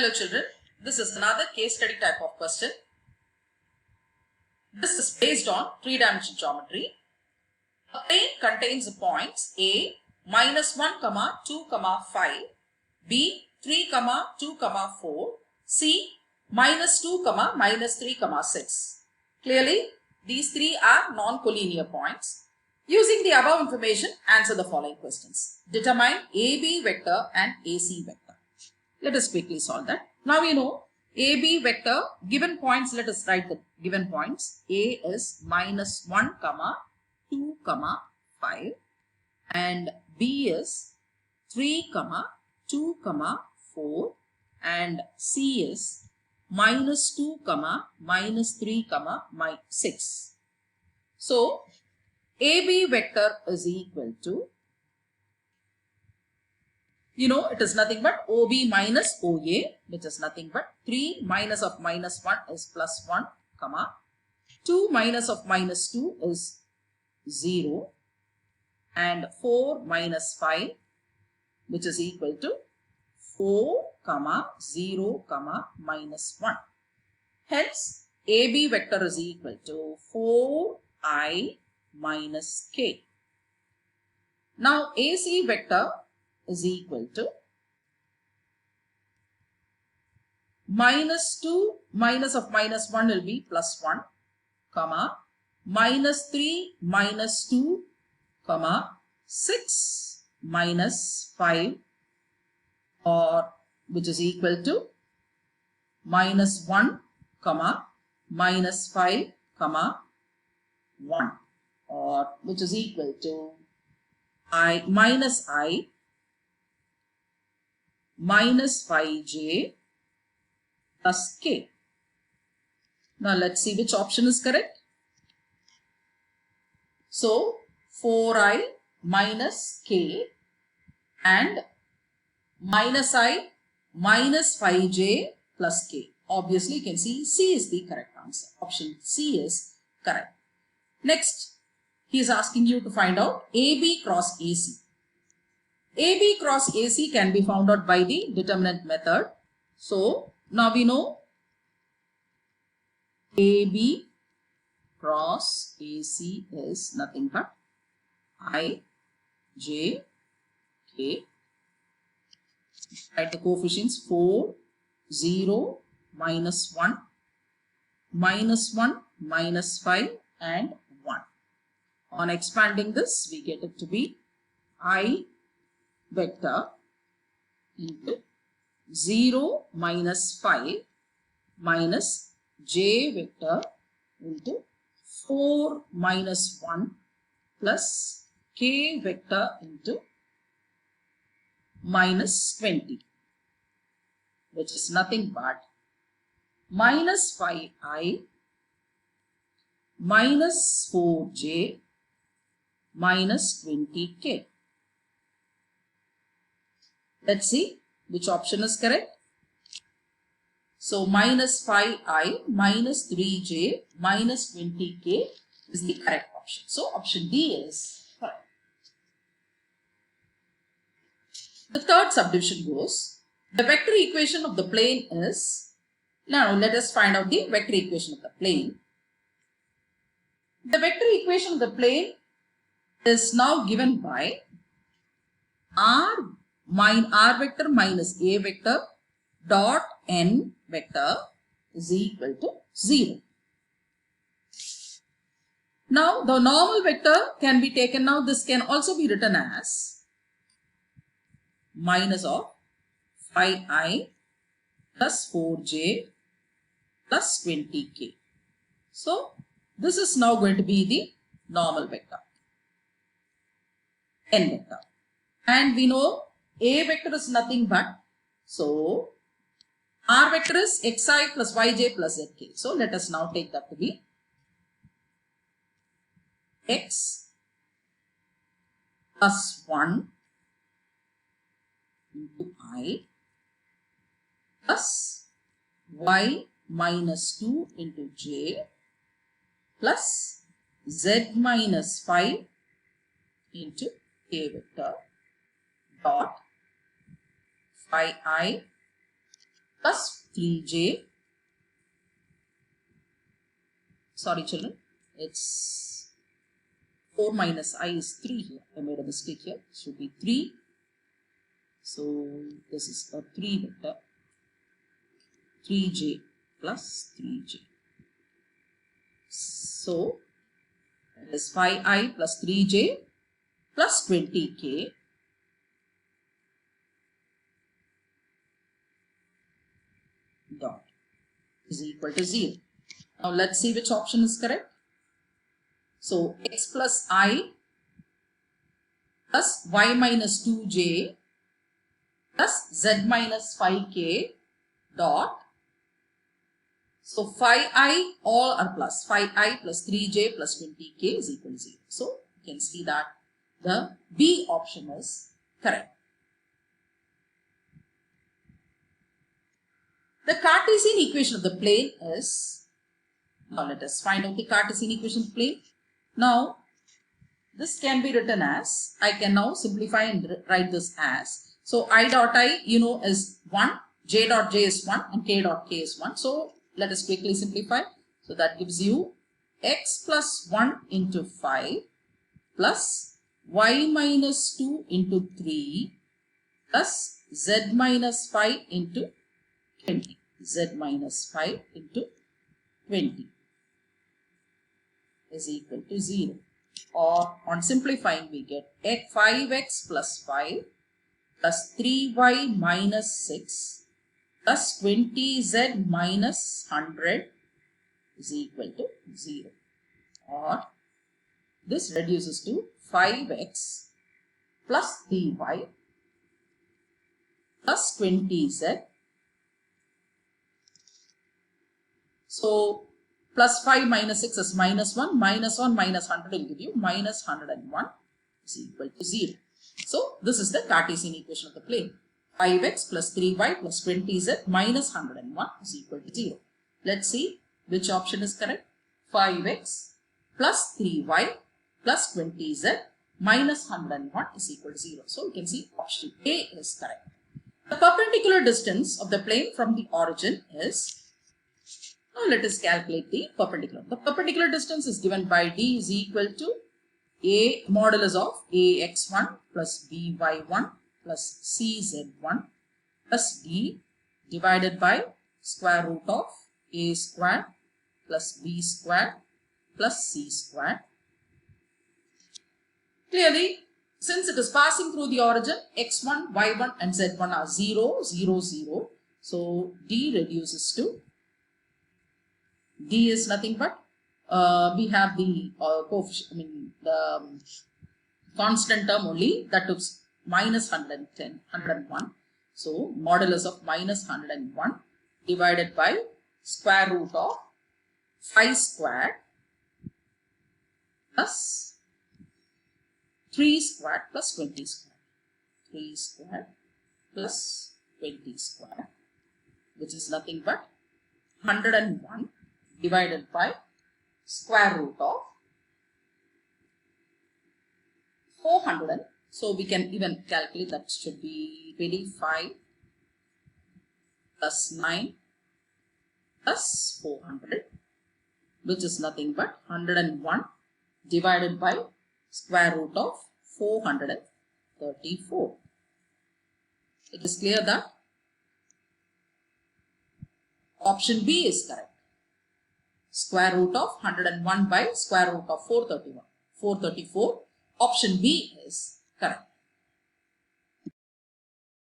Hello children, this is another case study type of question. This is based on three-dimensional geometry. A plane contains the points A, -1, 2, 5, B, 3, 2, 4, C, -2, -3, 6. Clearly, these three are non-collinear points. Using the above information, answer the following questions. Determine AB vector and AC vector. Let us quickly solve that. Now we know AB vector, given points, let us write the given points. A is -1, 2, 5 and B is 3, 2, 4 and C is -2, -3, 6. So AB vector is equal to, it is nothing but OB minus OA, which is nothing but 3 minus of -1 is +1, 2 minus of -2 is 0 and 4 minus 5, which is equal to 4, 0, -1. Hence, AB vector is equal to 4I minus K. Now, AC vector is equal to -2 minus of -1 will be +1, -3 minus 2, 6 minus 5, or which is equal to -1, -5, 1, or which is equal to I minus 5j plus k. Now let's see which option is correct. So 4I minus k and -I minus 5j plus k. Obviously you can see C is the correct answer. Option C is correct. Next, he is asking you to find out AB cross AC. AB cross AC can be found out by the determinant method. So now we know AB cross AC is nothing but I, J, K. Write the coefficients 4, 0, -1, -1, -5 and 1. On expanding this, we get it to be I vector into 0 minus 5 minus j vector into 4 minus 1 plus k vector into -20, which is nothing but -5i minus 4j minus 20k. Let's see which option is correct. So -5i minus 3j minus 20k is the correct option. So option D is correct. The third subdivision goes, the vector equation of the plane is, now let us find out the vector equation of the plane. The vector equation of the plane is now given by r vector minus a vector dot n vector is equal to 0. Now the normal vector can be taken. Now this can also be written as minus of 5i plus 4j plus 20k. So this is now going to be the normal vector, n vector. And we know a vector is nothing but, so r vector is xi plus yj plus zk. So let us now take that to be x plus 1 into I plus y minus 2 into j plus z minus 5 into a vector dot phi I plus 3j. Sorry children, it's 4 minus I is 3 here. I made a mistake here. It should be 3. So this is a 3 vector. 3j plus 3j. So it is 5i plus 3j plus 20k dot is equal to 0. Now let's see which option is correct. So x plus I plus y minus 2j plus z minus 5k dot. So 5i all are plus. 5i plus 3j plus 20k is equal to 0. So you can see that the B option is correct. The Cartesian equation of the plane is, now let us find out the Cartesian equation of the plane. Now this can be written as, I can now simplify and write this as, so I dot I is 1, j dot j is 1 and k dot k is 1. So let us quickly simplify. So that gives you x plus 1 into 5 plus y minus 2 into 3 plus z minus 5 into 20. Z minus 5 into 20 is equal to 0. Or on simplifying we get 5x plus 5 plus 3y minus 6 plus 20z minus 100 is equal to 0. Or this reduces to 5x plus 3y plus 20z. So plus 5 minus 6 is minus 1. Minus 1 minus 100 will give you minus 101 is equal to 0. So this is the Cartesian equation of the plane. 5x plus 3y plus 20z minus 101 is equal to 0. Let's see which option is correct. 5x plus 3y plus 20z minus 101 is equal to 0. So you can see option A is correct. The perpendicular distance of the plane from the origin is, now let us calculate the perpendicular. The perpendicular distance is given by d is equal to a modulus of ax1 plus by1 plus cz1 plus d divided by square root of a squared plus b squared plus c squared. Clearly, since it is passing through the origin, x1, y1 and z1 are 0, 0, 0. So d reduces to, d is nothing but, we have the coefficient, the constant term only, that is minus 110, 101. So modulus of minus 101 divided by square root of 5 squared plus 3 squared plus 20 squared. 3 squared plus 20 squared, which is nothing but 101 divided by square root of 400. So we can even calculate that should be 25 plus 9 plus 400, which is nothing but 101 divided by square root of 434. It is clear that option B is correct. Square root of 101 by square root of 434. Option B is correct.